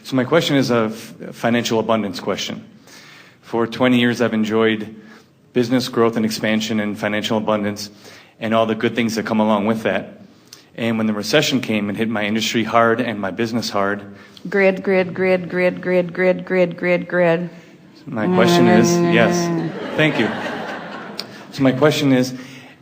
So my question is a financial abundance question. For 20 years, I've enjoyed business growth and expansion and financial abundance and all the good things that come along with that. And when the recession came and hit my industry hard and my business hard. Grid. My question is, yes, thank you. So my question is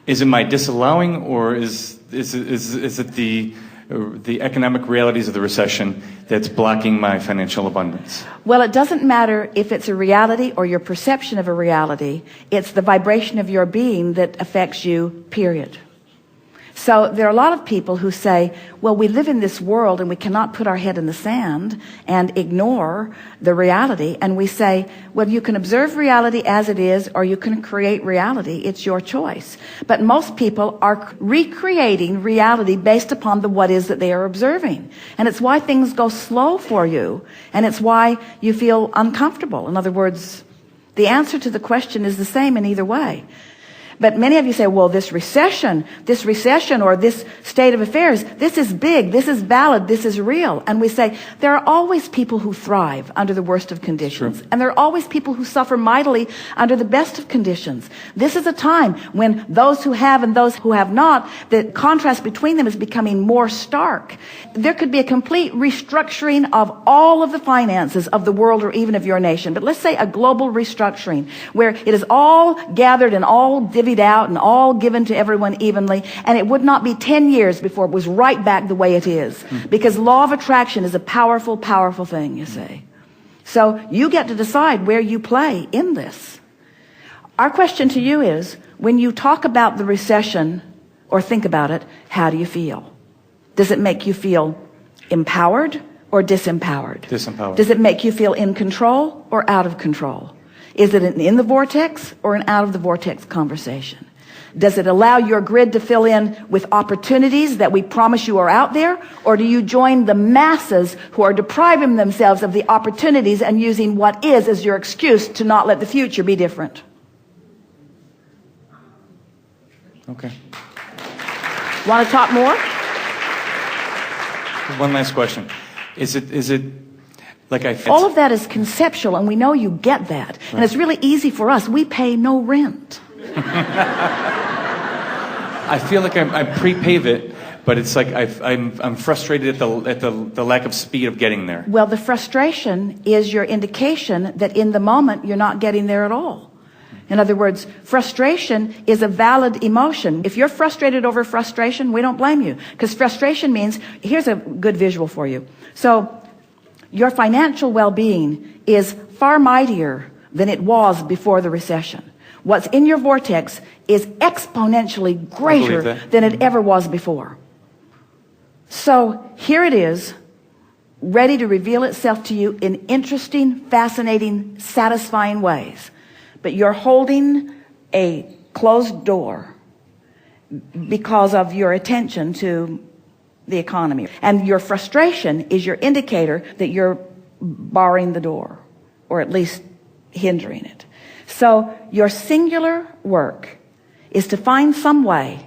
it my disallowing, or is it the economic realities of the recession that's blocking my financial abundance? Well, it doesn't matter if it's a reality or your perception of a reality. It's the vibration of your being that affects you, period. So there are a lot of people who say, well, we live in this world and we cannot put our head in the sand and ignore the reality. And we say, well, you can observe reality as it is, or you can create reality. It's your choice. But most people are recreating reality based upon the what is that they are observing. And it's why things go slow for you. And it's why you feel uncomfortable. In other words, the answer to the question is the same in either way. But many of you say, well, this recession or this state of affairs, this is big, this is valid, this is real. And we say, there are always people who thrive under the worst of conditions. Sure. And there are always people who suffer mightily under the best of conditions. This is a time when those who have and those who have not, the contrast between them is becoming more stark. There could be a complete restructuring of all of the finances of the world or even of your nation. But let's say a global restructuring where it is all gathered and all divvied out and all given to everyone evenly, and it would not be 10 years before it was right back the way it is. Because law of attraction is a powerful, powerful thing, you see. So you get to decide where you play in this. Our question to you is, when you talk about the recession or think about it, how do you feel? Does it make you feel empowered or disempowered? Disempowered. Does it make you feel in control or out of control? Is it an in the vortex or an out of the vortex conversation? Does it allow your grid to fill in with opportunities that we promise you are out there? Or do you join the masses who are depriving themselves of the opportunities and using what is as your excuse to not let the future be different? Okay. Want to talk more? One last question. Is it like all of that is conceptual, and we know you get that. Right. And it's really easy for us. We pay no rent. I feel like I prepave it, but it's like I'm frustrated at the lack of speed of getting there. Well, the frustration is your indication that in the moment you're not getting there at all. In other words, frustration is a valid emotion. If you're frustrated over frustration, we don't blame you, because frustration means, here's a good visual for you. So your financial well-being is far mightier than it was before the recession. What's in your vortex is exponentially greater than it ever was before. So here it is, ready to reveal itself to you in interesting, fascinating, satisfying ways. But you're holding a closed door because of your attention to the economy. And your frustration is your indicator that you're barring the door, or at least hindering it. So your singular work is to find some way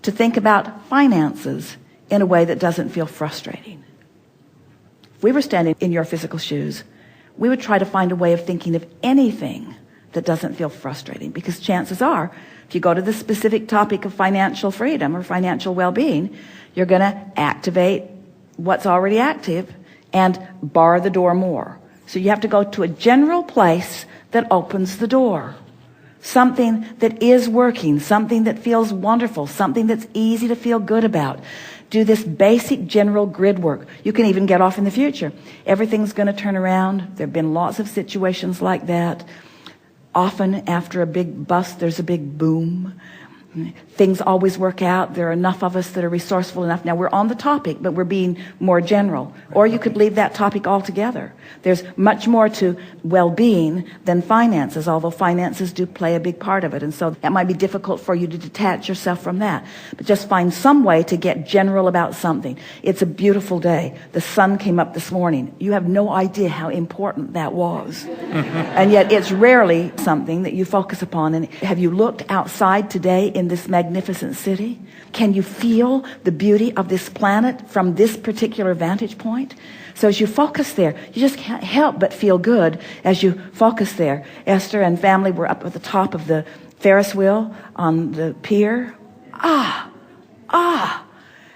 to think about finances in a way that doesn't feel frustrating. If we were standing in your physical shoes, we would try to find a way of thinking of anything that doesn't feel frustrating, because chances are, if you go to the specific topic of financial freedom or financial well-being, you're going to activate what's already active and bar the door more. So you have to go to a general place that opens the door. Something that is working, something that feels wonderful, something that's easy to feel good about. Do this basic general grid work. You can even get off in the future. Everything's going to turn around. There have been lots of situations like that. Often after a big bust, there's a big boom. Things always work out. There are enough of us that are resourceful enough. Now, we're on the topic, but we're being more general. Or you could leave that topic altogether. There's much more to well-being than finances, although finances do play a big part of it. And so that might be difficult for you to detach yourself from that. But just find some way to get general about something. It's a beautiful day. The sun came up this morning. You have no idea how important that was. And yet it's rarely something that you focus upon. And have you looked outside today in this magnificent city? Can you feel the beauty of this planet from this particular vantage point? So as you focus there, you just can't help but feel good as you focus there. Esther and family were up at the top of the Ferris wheel on the pier.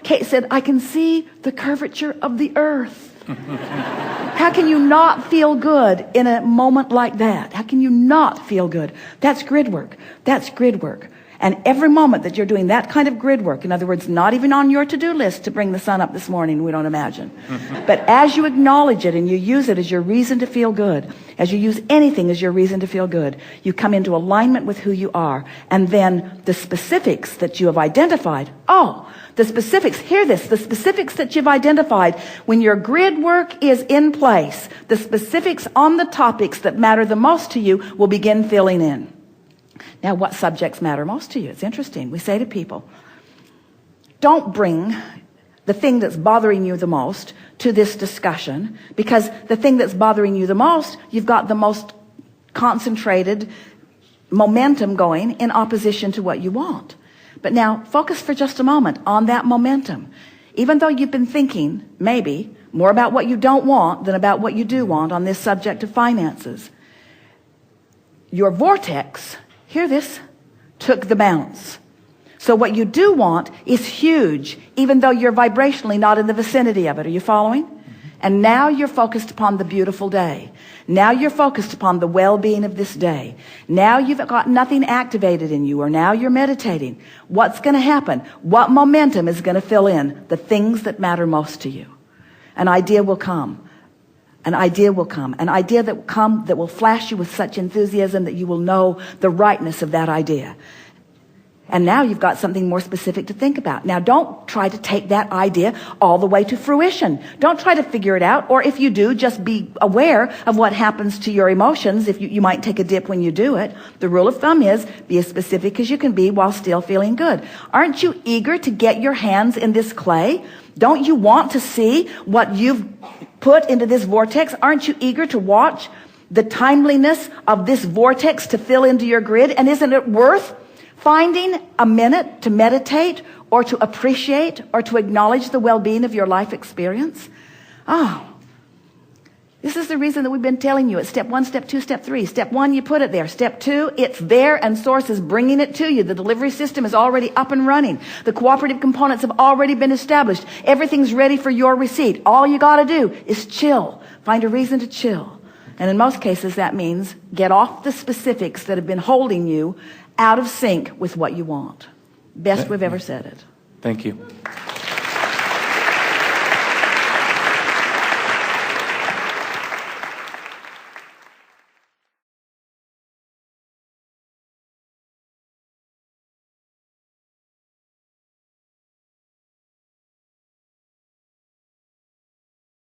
Kate said, I can see the curvature of the earth. How can you not feel good in a moment like that? How can you not feel good? That's grid work. That's grid work. And every moment that you're doing that kind of grid work, in other words, not even on your to-do list to bring the sun up this morning, we don't imagine. But as you acknowledge it and you use it as your reason to feel good, as you use anything as your reason to feel good, you come into alignment with who you are. And then the specifics that you have identified, the specifics, hear this, the specifics that you've identified, when your grid work is in place, the specifics on the topics that matter the most to you will begin filling in. Now, what subjects matter most to you? It's interesting. We say to people, don't bring the thing that's bothering you the most to this discussion, because the thing that's bothering you the most, you've got the most concentrated momentum going in opposition to what you want. But now, focus for just a moment on that momentum. Even though you've been thinking, maybe, more about what you don't want than about what you do want on this subject of finances, your vortex, hear this, took the bounce. So what you do want is huge, even though you're vibrationally not in the vicinity of it. Are you following? And now you're focused upon the beautiful day. Now you're focused upon the well-being of this day. Now you've got nothing activated in you, or now you're meditating. What's going to happen? What momentum is going to fill in the things that matter most to you? An idea will come. An idea will come. An idea that will come that will flash you with such enthusiasm that you will know the rightness of that idea. And now you've got something more specific to think about. Now don't try to take that idea all the way to fruition. Don't try to figure it out. Or if you do, just be aware of what happens to your emotions. If you might take a dip when you do it. The rule of thumb is be as specific as you can be while still feeling good. Aren't you eager to get your hands in this clay? Don't you want to see what you've put into this vortex? Aren't you eager to watch the timeliness of this vortex to fill into your grid? And isn't it worth finding a minute to meditate or to appreciate or to acknowledge the well-being of your life experience? This is the reason that we've been telling you. It's step 1, step 2, step 3. Step 1, you put it there. Step 2, it's there and Source is bringing it to you. The delivery system is already up and running. The cooperative components have already been established. Everything's ready for your receipt. All you got to do is chill. Find a reason to chill. And in most cases, that means get off the specifics that have been holding you out of sync with what you want. Best we've ever said it. Thank you.